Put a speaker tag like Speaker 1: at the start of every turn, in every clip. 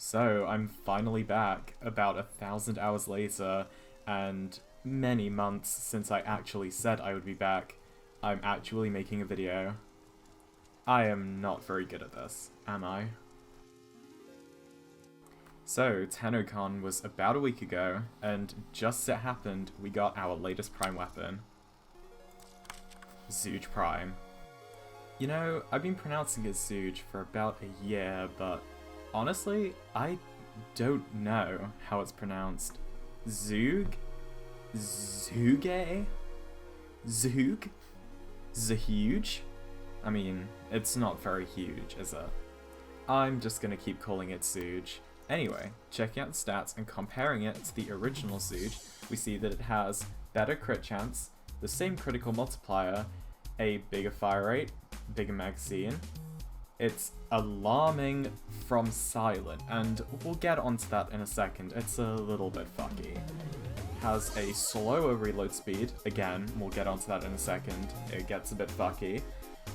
Speaker 1: So, I'm finally back, about 1,000 hours later, and many months since I actually said I would be back. I'm actually making a video. I am not very good at this, am I? So, TennoCon was about a week ago, and just as it happened, we got our latest Prime weapon. Zhuge Prime. You know, I've been pronouncing it Zhuge for about a year, but honestly, I don't know how it's pronounced. Zhuge? Zhuge? Zhuge? Zhuge? I mean, it's not very huge, is it? I'm just gonna keep calling it Zhuge. Anyway, checking out the stats and comparing it to the original Zhuge, we see that it has better crit chance, the same critical multiplier, a bigger fire rate, bigger magazine. It's alarming from silent, and we'll get onto that in a second. It's a little bit fucky. Has a slower reload speed, again, we'll get onto that in a second. It gets a bit fucky.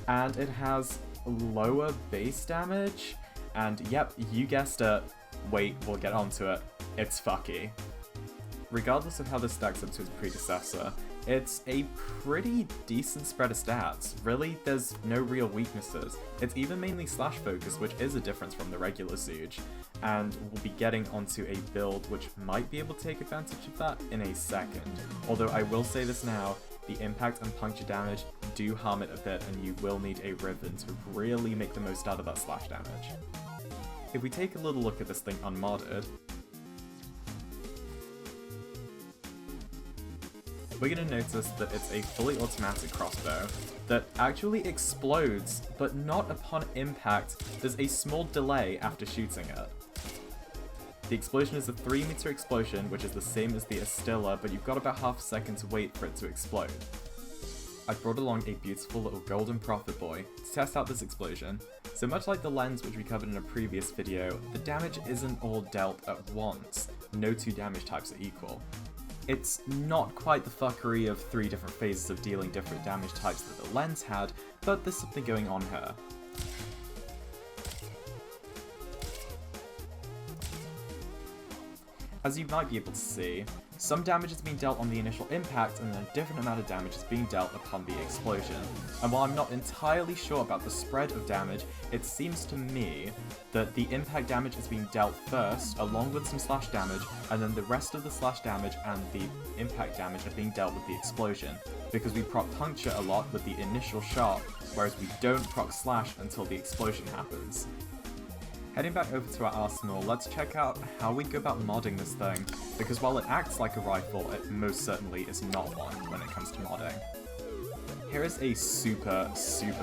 Speaker 1: And it has lower base damage, and yep, you guessed it. Wait, we'll get onto it. It's fucky. Regardless of how this stacks up to its predecessor, it's a pretty decent spread of stats. Really, there's no real weaknesses. It's even mainly slash focus, which is a difference from the regular Zhuge, and we'll be getting onto a build which might be able to take advantage of that in a second. Although I will say this now, the impact and puncture damage do harm it a bit, and you will need a Riven to really make the most out of that slash damage. If we take a little look at this thing unmodded, we're going to notice that it's a fully automatic crossbow that actually explodes, but not upon impact. There's a small delay after shooting it. The explosion is a 3-meter explosion, which is the same as the Astilla, but you've got about half a second to wait for it to explode. I've brought along a beautiful little golden prophet boy to test out this explosion. So much like the lens which we covered in a previous video, the damage isn't all dealt at once. No two damage types are equal. It's not quite the fuckery of 3 different phases of dealing different damage types that the lens had, but there's something going on here. As you might be able to see, some damage is being dealt on the initial impact, and then a different amount of damage is being dealt upon the explosion. And while I'm not entirely sure about the spread of damage, it seems to me that the impact damage is being dealt first, along with some slash damage, and then the rest of the slash damage and the impact damage are being dealt with the explosion, because we proc puncture a lot with the initial shot, whereas we don't proc slash until the explosion happens. Heading back over to our arsenal, let's check out how we go about modding this thing, because while it acts like a rifle, it most certainly is not one when it comes to modding. Here is a super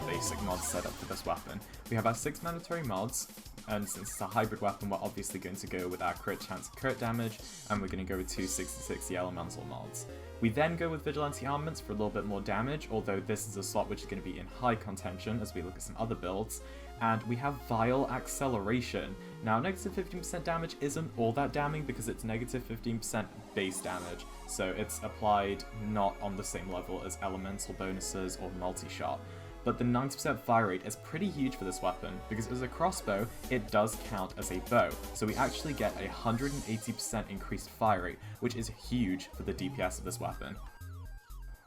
Speaker 1: basic mod setup for this weapon. We have our 6 mandatory mods, and since it's a hybrid weapon, we're obviously going to go with our crit chance and crit damage, and we're going to go with 266 elemental mods. We then go with vigilante armaments for a little bit more damage, although this is a slot which is going to be in high contention as we look at some other builds. And we have Vile Acceleration. Now, negative 15% damage isn't all that damning because it's negative 15% base damage, so it's applied not on the same level as elemental bonuses or multi-shot. But the 90% fire rate is pretty huge for this weapon, because as a crossbow, it does count as a bow, so we actually get a 180% increased fire rate, which is huge for the DPS of this weapon.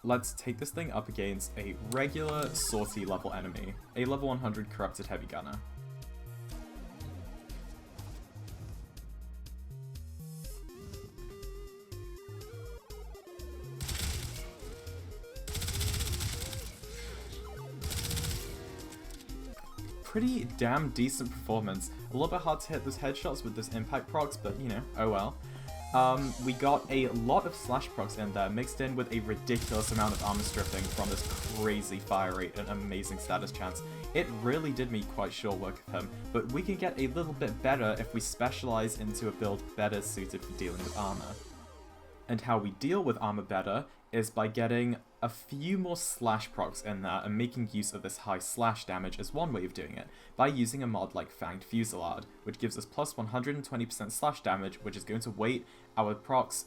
Speaker 1: Let's take this thing up against a regular sortie level enemy, a level 100 corrupted heavy gunner. Pretty damn decent performance. A little bit hard to hit those headshots with those impact procs, but you know, oh well. We got a lot of slash procs in there, mixed in with a ridiculous amount of armor stripping from this crazy fire rate and amazing status chance. It really did me quite sure work with him, but we can get a little bit better if we specialize into a build better suited for dealing with armor. And how we deal with armor better is by getting a few more slash procs in there and making use of this high slash damage as one way of doing it, by using a mod like Fanged Fusillade, which gives us plus 120% slash damage, which is going to weight our procs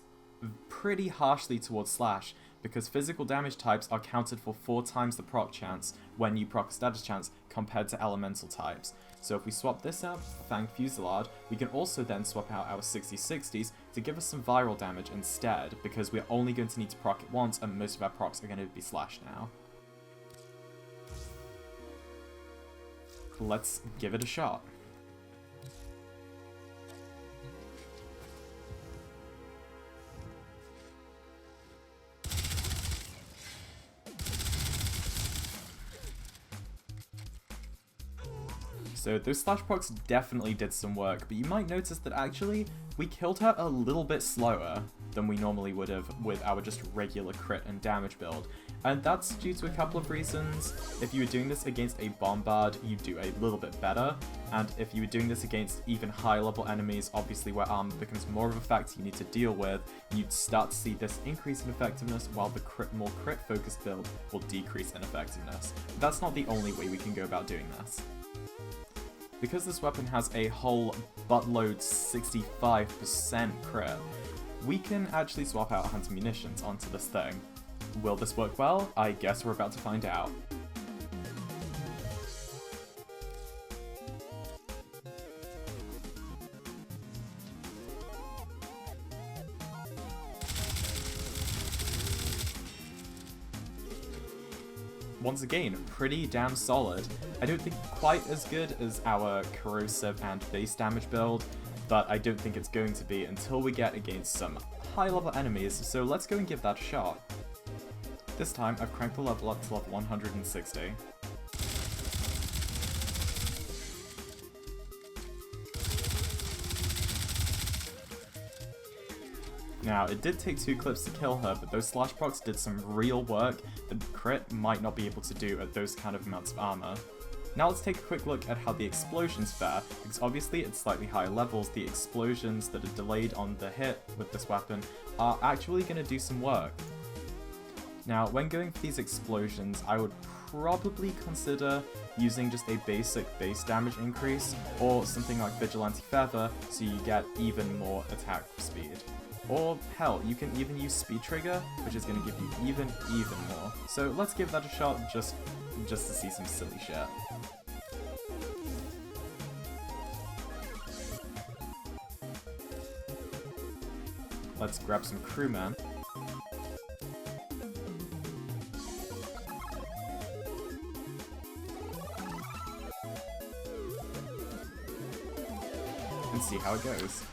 Speaker 1: pretty harshly towards slash, because physical damage types are counted for 4 times the proc chance when you proc status chance compared to elemental types. So if we swap this out for Fang Fusillade, we can also then swap out our 60/60s to give us some viral damage instead, because we're only going to need to proc it once and most of our procs are going to be slashed now. Let's give it a shot. So those slash procs definitely did some work, but you might notice that actually we killed her a little bit slower than we normally would have with our just regular crit and damage build. And that's due to a couple of reasons. If you were doing this against a bombard, you do a little bit better. And if you were doing this against even higher level enemies, obviously where armor becomes more of a factor you need to deal with, you'd start to see this increase in effectiveness, while the more crit focused build will decrease in effectiveness. But that's not the only way we can go about doing this. Because this weapon has a whole buttload 65% crit, we can actually swap out hunter munitions onto this thing. Will this work well? I guess we're about to find out. Once again, pretty damn solid. I don't think quite as good as our corrosive and base damage build, but I don't think it's going to be until we get against some high level enemies, so let's go and give that a shot. This time I've cranked the level up to level 160. Now, it did take 2 clips to kill her, but those slash procs did some real work that crit might not be able to do at those kind of amounts of armor. Now let's take a quick look at how the explosions fare, because obviously at slightly higher levels, the explosions that are delayed on the hit with this weapon are actually going to do some work. Now, when going for these explosions, I would probably consider using just a basic base damage increase, or something like Vigilante Feather, so you get even more attack speed. Or hell, you can even use Speed Trigger, which is going to give you even more. So let's give that a shot just to see some silly shit. Let's grab some crewmen. And see how it goes.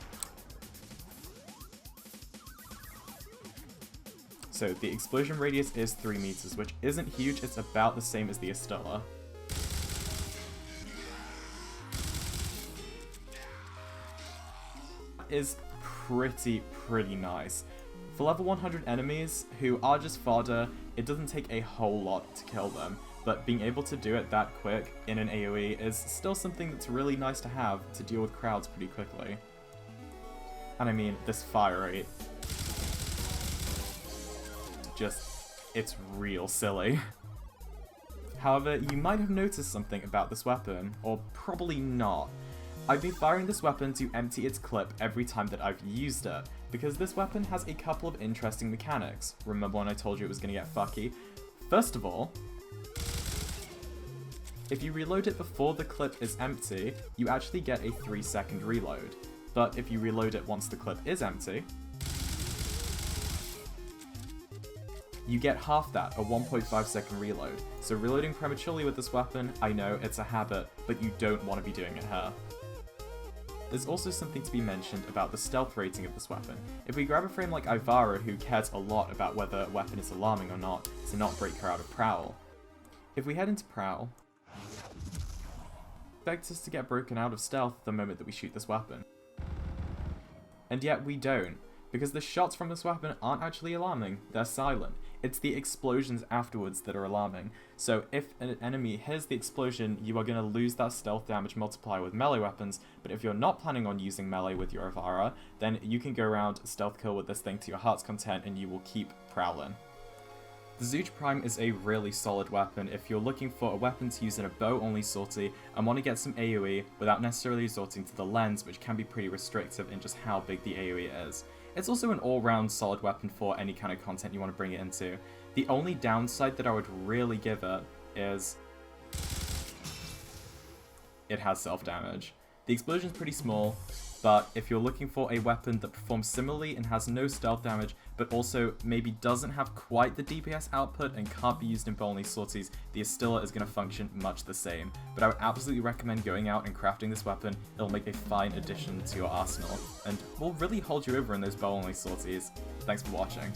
Speaker 1: So the explosion radius is 3 meters, which isn't huge, it's about the same as the Estella. Is pretty nice. For level 100 enemies who are just fodder, it doesn't take a whole lot to kill them, but being able to do it that quick in an AoE is still something that's really nice to have to deal with crowds pretty quickly. And I mean, this fire rate, it's real silly. However, you might have noticed something about this weapon, or probably not. I've been firing this weapon to empty its clip every time that I've used it, because this weapon has a couple of interesting mechanics. Remember when I told you it was going to get fucky? First of all, if you reload it before the clip is empty, you actually get a 3-second reload. But if you reload it once the clip is empty, you get half that, a 1.5 second reload. So reloading prematurely with this weapon, I know it's a habit, but you don't want to be doing it here. There's also something to be mentioned about the stealth rating of this weapon. If we grab a frame like Ivara, who cares a lot about whether a weapon is alarming or not, to not break her out of Prowl. If we head into Prowl, expect us to get broken out of stealth the moment that we shoot this weapon. And yet we don't, because the shots from this weapon aren't actually alarming, they're silent. It's the explosions afterwards that are alarming. So if an enemy hears the explosion, you are going to lose that stealth damage multiplier with melee weapons, but if you're not planning on using melee with your Ivara, then you can go around stealth kill with this thing to your heart's content and you will keep prowling. The Zhuge Prime is a really solid weapon if you're looking for a weapon to use in a bow-only sortie and want to get some AoE without necessarily resorting to the lens, which can be pretty restrictive in just how big the AoE is. It's also an all-round solid weapon for any kind of content you want to bring it into. The only downside that I would really give it is it has self-damage. The explosion's pretty small, but if you're looking for a weapon that performs similarly and has no stealth damage, but also maybe doesn't have quite the DPS output and can't be used in bow only sorties, the Astilla is going to function much the same. But I would absolutely recommend going out and crafting this weapon. It'll make a fine addition to your arsenal, and will really hold you over in those bow only sorties. Thanks for watching.